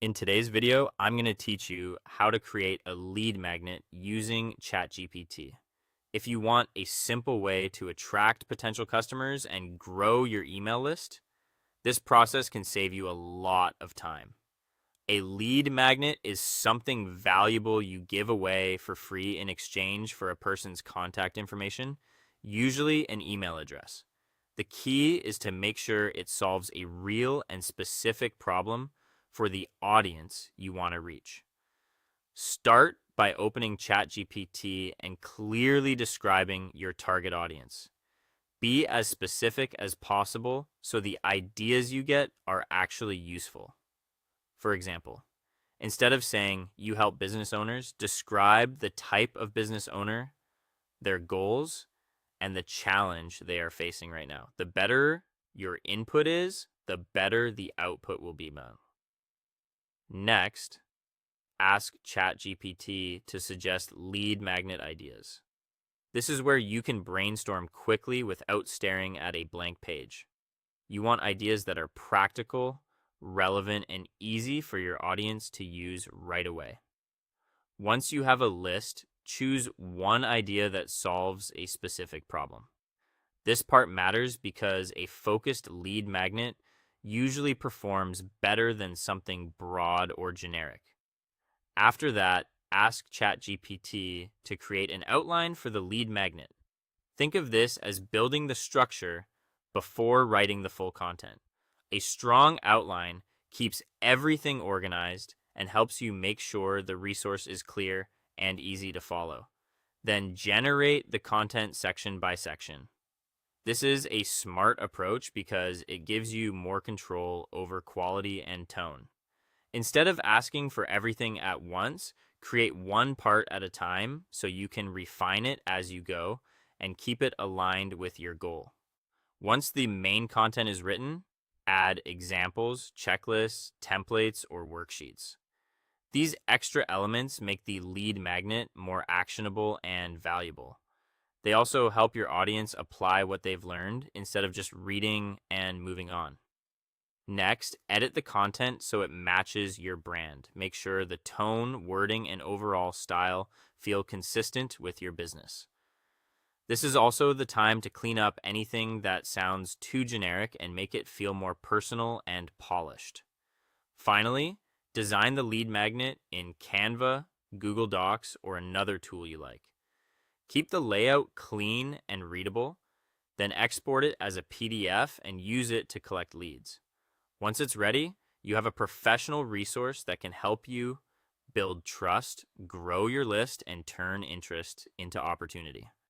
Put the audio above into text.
In today's video, I'm going to teach you how to create a lead magnet using ChatGPT. If you want a simple way to attract potential customers and grow your email list, this process can save you a lot of time. A lead magnet is something valuable you give away for free in exchange for a person's contact information, usually an email address. The key is to make sure it solves a real and specific problem for the audience you want to reach. Start by opening ChatGPT and clearly describing your target audience. Be as specific as possible so the ideas you get are actually useful. For example, instead of saying you help business owners, describe the type of business owner, their goals, and the challenge they are facing right now. The better your input is, the better the output will be. Next, ask ChatGPT to suggest lead magnet ideas. This is where you can brainstorm quickly without staring at a blank page. You want ideas that are practical, relevant, and easy for your audience to use right away. Once you have a list, choose one idea that solves a specific problem. This part matters because a focused lead magnet usually performs better than something broad or generic. After that, ask ChatGPT to create an outline for the lead magnet. Think of this as building the structure before writing the full content. A strong outline keeps everything organized and helps you make sure the resource is clear and easy to follow. Then generate the content section by section. This is a smart approach because it gives you more control over quality and tone. Instead of asking for everything at once, create one part at a time so you can refine it as you go and keep it aligned with your goal. Once the main content is written, add examples, checklists, templates, or worksheets. These extra elements make the lead magnet more actionable and valuable. They also help your audience apply what they've learned instead of just reading and moving on. Next, edit the content so it matches your brand. Make sure the tone, wording, and overall style feel consistent with your business. This is also the time to clean up anything that sounds too generic and make it feel more personal and polished. Finally, design the lead magnet in Canva, Google Docs, or another tool you like. Keep the layout clean and readable, then export it as a PDF and use it to collect leads. Once it's ready, you have a professional resource that can help you build trust, grow your list, and turn interest into opportunity.